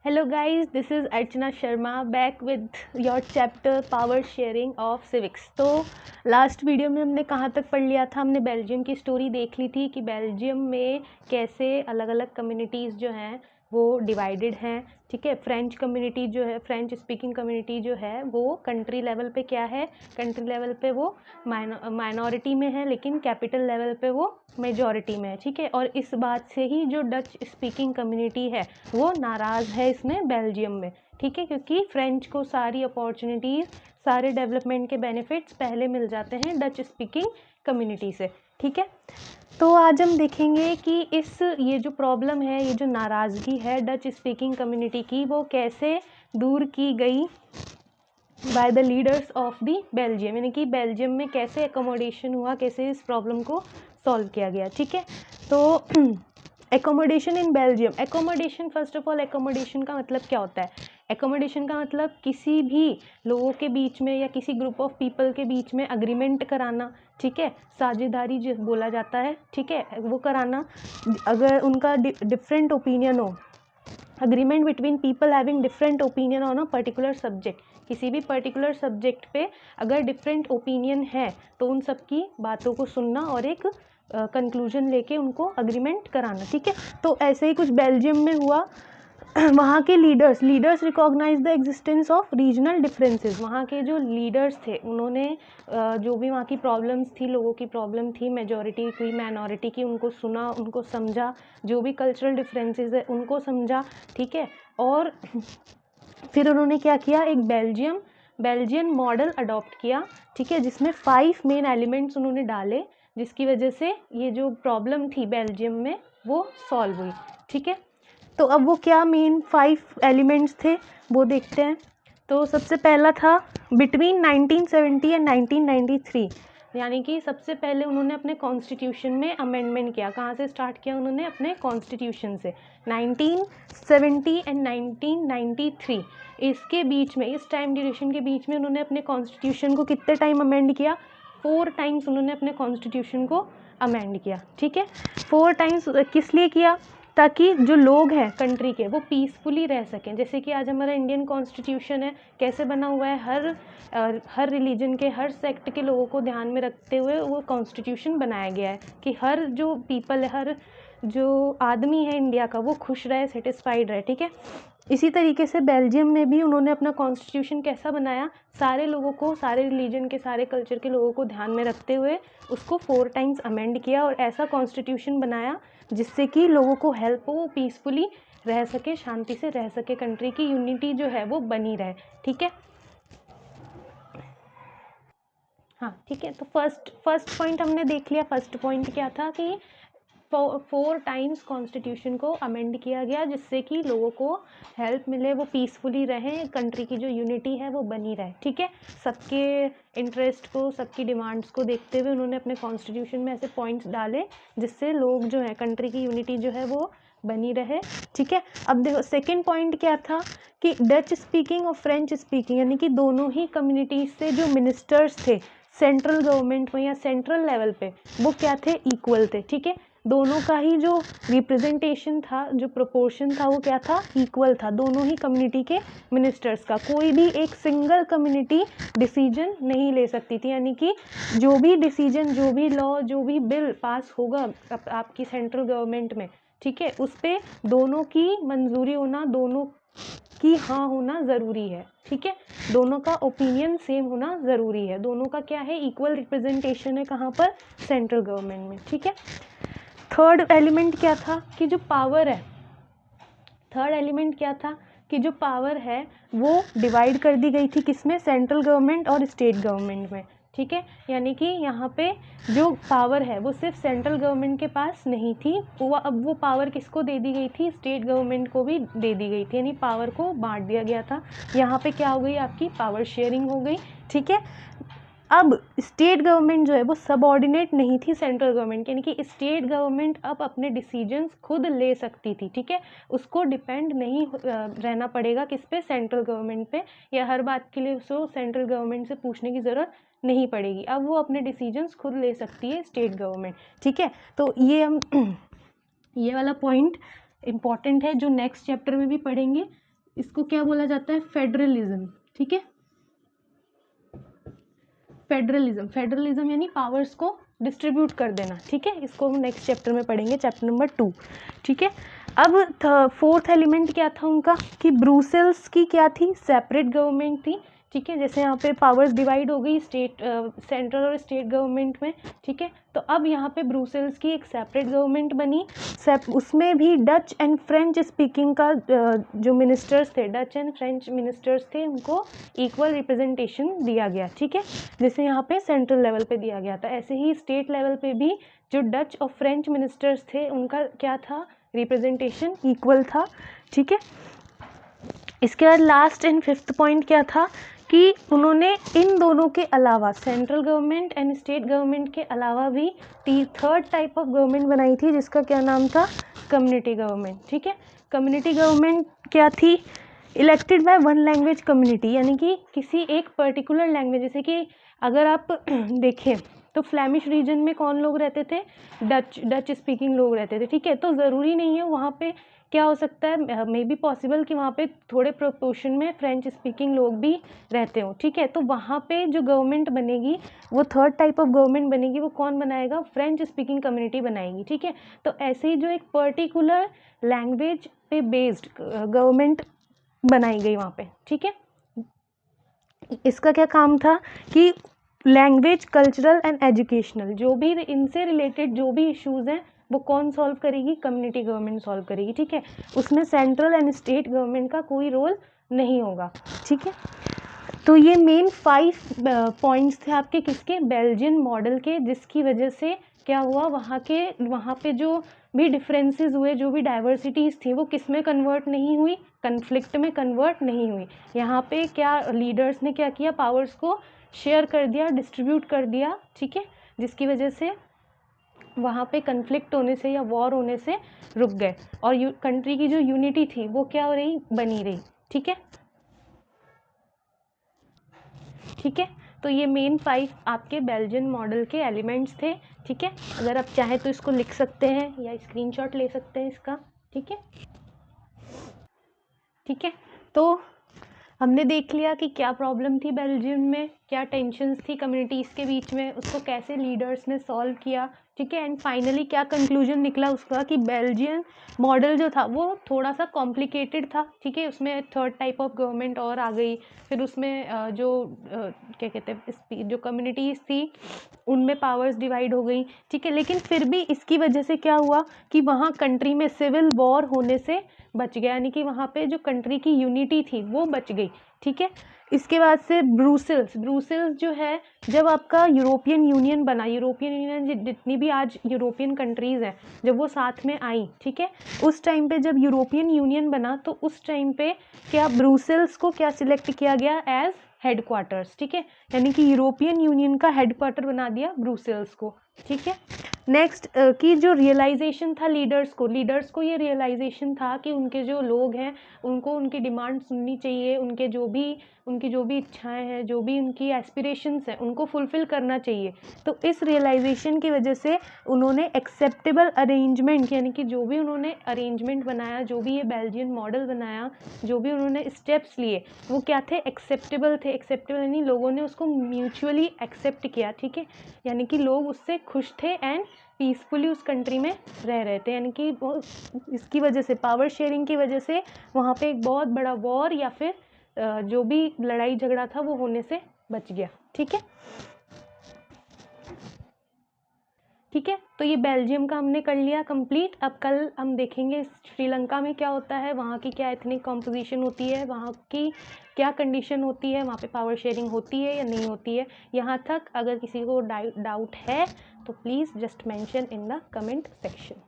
Hello guys, this is Archana Sharma back with your chapter Power Sharing of Civics। तो last video में हमने कहाँ तक पढ़ लिया था? हमने बेल्जियम की स्टोरी देख ली थी कि बेल्जियम में कैसे अलग अलग कम्युनिटीज़ जो हैं वो डिवाइडेड हैं। ठीक है, फ्रेंच कम्युनिटी जो है, फ्रेंच स्पीकिंग कम्युनिटी जो है वो कंट्री लेवल पे क्या है, कंट्री लेवल पे वो माइनॉरिटी में है, लेकिन कैपिटल लेवल पे वो मेजॉरिटी में है। ठीक है, और इस बात से ही जो डच स्पीकिंग कम्युनिटी है वो नाराज़ है इसमें बेल्जियम में। ठीक है, क्योंकि फ्रेंच को सारी अपॉर्चुनिटीज़, सारे डेवलपमेंट के बेनिफिट्स पहले मिल जाते हैं डच स्पीकिंग कम्युनिटी से। ठीक है, तो आज हम देखेंगे कि ये जो प्रॉब्लम है, ये जो नाराज़गी है डच स्पीकिंग कम्युनिटी की, वो कैसे दूर की गई by the leaders of the Belgium, यानी कि बेल्जियम में कैसे एकोमोडेशन हुआ, कैसे इस प्रॉब्लम को सॉल्व किया गया। ठीक है, तो accommodation in Belgium. Accommodation, first of all accommodation का मतलब क्या होता है? एकोमोडेशन का मतलब किसी भी लोगों के बीच में या किसी ग्रुप ऑफ पीपल के बीच में अग्रीमेंट कराना। ठीक है, साझेदारी जो बोला जाता है, ठीक है, वो कराना। अगर उनका डिफरेंट ओपिनियन हो, agreement between people having different opinion on a particular subject, किसी भी पर्टिकुलर सब्जेक्ट पे अगर डिफरेंट ओपिनियन है तो उन सब की बातों को सुनना और एक कंक्लूजन लेके उनको अग्रीमेंट कराना। ठीक है, तो ऐसे ही कुछ बेल्जियम में हुआ। वहाँ के leaders recognise the existence of regional differences. वहाँ के जो लीडर्स थे उन्होंने जो भी वहाँ की प्रॉब्लम्स थी, लोगों की प्रॉब्लम थी, मेजॉरिटी की, माइनॉरिटी की, उनको सुना, उनको समझा, जो भी कल्चरल डिफरेंसेस है उनको समझा। ठीक है, और फिर उन्होंने क्या किया, एक बेल्जियन मॉडल अडॉप्ट किया। ठीक है, जिसमें 5 मेन एलिमेंट्स उन्होंने डाले, जिसकी वजह से ये जो प्रॉब्लम थी बेल्जियम में वो सॉल्व हुई। ठीक है, तो अब वो क्या मेन 5 एलिमेंट्स थे वो देखते हैं। तो सबसे पहला था बिटवीन 1970 एंड 1993, यानी कि सबसे पहले उन्होंने अपने कॉन्स्टिट्यूशन में अमेंडमेंट किया। कहाँ से स्टार्ट किया उन्होंने? अपने कॉन्स्टिट्यूशन से। 1970 एंड 1993, इसके बीच में, इस टाइम ड्यूरेशन के बीच में उन्होंने अपने कॉन्स्टिट्यूशन को कितने टाइम अमेंड किया? 4 टाइम्स उन्होंने अपने कॉन्स्टिट्यूशन को अमेंड किया। ठीक है, 4 टाइम्स किस लिए किया? ताकि जो लोग हैं कंट्री के वो पीसफुली रह सकें। जैसे कि आज हमारा इंडियन कॉन्स्टिट्यूशन है, कैसे बना हुआ है, हर रिलीजन के, हर सेक्ट के लोगों को ध्यान में रखते हुए वो कॉन्स्टिट्यूशन बनाया गया है कि हर जो पीपल है, हर जो आदमी है इंडिया का, वो खुश रहे, सेटिस्फाइड रहे। ठीक है, इसी तरीके से बेल्जियम में भी उन्होंने अपना कॉन्स्टिट्यूशन कैसा बनाया? सारे लोगों को, सारे रिलीजन के, सारे कल्चर के लोगों को ध्यान में रखते हुए उसको 4 टाइम्स अमेंड किया और ऐसा कॉन्स्टिट्यूशन बनाया जिससे कि लोगों को हेल्प हो, वो पीसफुली रह सके, शांति से रह सके, कंट्री की यूनिटी जो है वो बनी रहे। ठीक है, हाँ ठीक है, तो फर्स्ट पॉइंट हमने देख लिया। फर्स्ट पॉइंट क्या था कि 4 टाइम्स कॉन्स्टिट्यूशन को अमेंड किया गया जिससे कि लोगों को हेल्प मिले, वो पीसफुली रहें, कंट्री की जो यूनिटी है वो बनी रहे। ठीक है, सबके इंटरेस्ट को, सबकी डिमांड्स को देखते हुए उन्होंने अपने कॉन्स्टिट्यूशन में ऐसे पॉइंट्स डाले जिससे लोग जो है, कंट्री की यूनिटी जो है वो बनी रहे। ठीक है, अब देखो सेकेंड पॉइंट क्या था कि डच स्पीकिंग और फ्रेंच स्पीकिंग, यानी कि दोनों ही कम्युनिटीज से जो मिनिस्टर्स थे सेंट्रल गवर्नमेंट में या सेंट्रल लेवल पे, वो क्या थे? इक्वल थे। ठीक है, दोनों का ही जो रिप्रेजेंटेशन था, जो प्रोपोर्शन था, वो क्या था? इक्वल था, दोनों ही कम्युनिटी के मिनिस्टर्स का। कोई भी एक सिंगल कम्युनिटी डिसीजन नहीं ले सकती थी, यानी कि जो भी डिसीजन, जो भी लॉ, जो भी बिल पास होगा आपकी सेंट्रल गवर्नमेंट में, ठीक है, उस पर दोनों की मंजूरी होना, दोनों की हाँ होना ज़रूरी है। ठीक है, दोनों का ओपिनियन सेम होना ज़रूरी है, दोनों का क्या है? इक्वल रिप्रेजेंटेशन है। कहाँ पर? सेंट्रल गवर्नमेंट में। ठीक है, थर्ड एलिमेंट क्या था कि जो पावर है, थर्ड एलिमेंट क्या था कि जो पावर है वो डिवाइड कर दी गई थी, किसमें? सेंट्रल गवर्नमेंट और स्टेट गवर्नमेंट में। ठीक है, यानी कि यहाँ पे जो पावर है वो सिर्फ सेंट्रल गवर्नमेंट के पास नहीं थी, वो अब वो पावर किसको दे दी गई थी? स्टेट गवर्नमेंट को भी दे दी गई थी, यानी पावर को बांट दिया गया था। यहाँ पे क्या हो गई? आपकी पावर शेयरिंग हो गई। ठीक है, अब स्टेट गवर्नमेंट जो है वो सबऑर्डिनेट नहीं थी सेंट्रल गवर्नमेंट के, यानी कि स्टेट गवर्नमेंट अब अपने डिसीजंस खुद ले सकती थी। ठीक है, उसको डिपेंड नहीं रहना पड़ेगा किस पे? सेंट्रल गवर्नमेंट पे, या हर बात के लिए उसको सेंट्रल गवर्नमेंट से पूछने की ज़रूरत नहीं पड़ेगी। अब वो अपने डिसीजंस खुद ले सकती है स्टेट गवर्नमेंट। ठीक है, तो ये हम ये वाला पॉइंट इम्पॉर्टेंट है जो नेक्स्ट चैप्टर में भी पढ़ेंगे। इसको क्या बोला जाता है, फेडरलिज्म। ठीक है, फेडरलिज्म यानी पावर्स को डिस्ट्रीब्यूट कर देना। ठीक है, इसको हम नेक्स्ट चैप्टर में पढ़ेंगे, चैप्टर नंबर 2। ठीक है, अब फोर्थ एलिमेंट क्या था उनका कि ब्रुसेल्स की क्या थी, सेपरेट गवर्नमेंट थी। ठीक है, जैसे यहाँ पे पावर्स डिवाइड हो गई स्टेट, सेंट्रल और स्टेट गवर्नमेंट में। ठीक है, तो अब यहाँ पे ब्रुसेल्स की एक सेपरेट गवर्नमेंट बनी। उसमें भी डच एंड फ्रेंच स्पीकिंग का जो मिनिस्टर्स थे, डच एंड फ्रेंच मिनिस्टर्स थे, उनको इक्वल रिप्रेजेंटेशन दिया गया। ठीक है, जैसे यहाँ पे सेंट्रल लेवल पे दिया गया था, ऐसे ही स्टेट लेवल पे भी जो डच और फ्रेंच मिनिस्टर्स थे उनका क्या था, रिप्रेजेंटेशन इक्वल था। ठीक है, इसके बाद लास्ट एंड फिफ्थ पॉइंट क्या था कि उन्होंने इन दोनों के अलावा, central government and state government के अलावा भी थर्ड टाइप ऑफ गवर्नमेंट बनाई थी, जिसका क्या नाम था, कम्युनिटी गवर्नमेंट। ठीक है, कम्युनिटी गवर्नमेंट क्या थी, elected by one language community, यानी कि किसी एक पर्टिकुलर लैंग्वेज, जैसे कि अगर आप देखें तो फ्लैमिश रीजन में कौन लोग रहते थे, डच स्पीकिंग लोग रहते थे। ठीक है, तो ज़रूरी नहीं है वहाँ पे क्या हो सकता है, मे बी पॉसिबल कि वहाँ पे थोड़े प्रोपोर्शन में फ्रेंच स्पीकिंग लोग भी रहते हो। ठीक है, तो वहाँ पे जो गवर्नमेंट बनेगी, वो थर्ड टाइप ऑफ गवर्नमेंट बनेगी, वो कौन बनाएगा, फ्रेंच स्पीकिंग कम्युनिटी बनाएगी। ठीक है, तो ऐसे ही जो एक पर्टिकुलर लैंग्वेज पे बेस्ड गवर्नमेंट बनाई गई वहाँ पे। ठीक है, इसका क्या काम था कि लैंग्वेज, कल्चरल एंड एजुकेशनल, जो भी इनसे रिलेटेड जो भी इश्यूज़ हैं वो कौन सॉल्व करेगी, कम्युनिटी गवर्नमेंट सॉल्व करेगी। ठीक है, उसमें सेंट्रल एंड स्टेट गवर्नमेंट का कोई रोल नहीं होगा। ठीक है, तो ये मेन 5 पॉइंट्स थे आपके किसके, बेल्जियन मॉडल के, जिसकी वजह से क्या हुआ, वहाँ पे जो भी डिफरेंसेस हुए, जो भी डाइवर्सिटीज़ थी, वो किस में कन्वर्ट नहीं हुई, कन्फ्लिक्ट में कन्वर्ट नहीं हुई। यहाँ पे क्या लीडर्स ने क्या किया, पावर्स को शेयर कर दिया, डिस्ट्रीब्यूट कर दिया। ठीक है, जिसकी वजह से वहाँ पे कन्फ्लिक्ट होने से या वॉर होने से रुक गए, और कंट्री की जो यूनिटी थी वो क्या हो रही, बनी रही। ठीक है, ठीक है, तो ये मेन 5 आपके बेल्जियन मॉडल के एलिमेंट्स थे। ठीक है, अगर आप चाहें तो इसको लिख सकते हैं या स्क्रीनशॉट ले सकते हैं इसका। ठीक है, ठीक है, तो हमने देख लिया कि क्या प्रॉब्लम थी बेल्जियम में, क्या टेंशन्स थी कम्युनिटीज़ के बीच में, उसको कैसे लीडर्स ने सॉल्व किया। ठीक है, एंड फाइनली क्या कंक्लूजन निकला उसका कि बेल्जियन मॉडल जो था वो थोड़ा सा कॉम्प्लिकेटेड था। ठीक है, उसमें थर्ड टाइप ऑफ गवर्नमेंट और आ गई, फिर उसमें क्या कहते हैं, जो कम्युनिटीज़ थी उनमें पावर्स डिवाइड हो गई। ठीक है, लेकिन फिर भी इसकी वजह से क्या हुआ कि वहाँ कंट्री में सिविल वॉर होने से बच गया, यानी कि वहाँ पे जो कंट्री की यूनिटी थी वो बच गई। ठीक है, इसके बाद से ब्रुसेल्स जो है, जब आपका यूरोपियन यूनियन बना, यूरोपियन यूनियन जितनी भी आज यूरोपियन कंट्रीज़ हैं, जब वो साथ में आई, ठीक है, उस टाइम पे जब यूरोपियन यूनियन बना तो उस टाइम पे क्या ब्रुसेल्स को क्या सिलेक्ट किया गया एज हेडक्वार्टर्स। ठीक है, यानी कि यूरोपियन यूनियन का हेडक्वार्टर बना दिया ब्रुसेल्स को। ठीक है, नेक्स्ट की जो रियलाइजेशन था लीडर्स को ये रियलाइजेशन था कि उनके जो लोग हैं उनको उनकी डिमांड सुननी चाहिए, उनकी जो भी इच्छाएं हैं, जो भी उनकी एस्पिरेशंस हैं, उनको फुलफ़िल करना चाहिए। तो इस रियलाइजेशन की वजह से उन्होंने एक्सेप्टेबल अरेंजमेंट, यानी कि जो भी उन्होंने अरेंजमेंट बनाया, जो भी ये बेल्जियन मॉडल बनाया, जो भी उन्होंने स्टेप्स लिए, वो क्या थे, एक्सेप्टेबल थे। एक्सेप्टेबल यानी लोगों ने उसको म्यूचुअली एक्सेप्ट किया। ठीक है, यानी कि लोग उससे खुश थे एंड पीसफुली उस कंट्री में रह रहे थे, यानी कि वो इसकी वजह से, पावर शेयरिंग की वजह से वहाँ पे एक बहुत बड़ा वॉर या फिर जो भी लड़ाई झगड़ा था वो होने से बच गया। ठीक है, ठीक है, तो ये बेल्जियम का हमने कर लिया कंप्लीट। अब कल हम देखेंगे श्रीलंका में क्या होता है, वहाँ की क्या एथनिक कॉम्पोजिशन होती है, वहाँ की क्या कंडीशन होती है, वहाँ पे पावर शेयरिंग होती है या नहीं होती है। यहाँ तक अगर किसी को डाउट है तो please just mention in the comment section.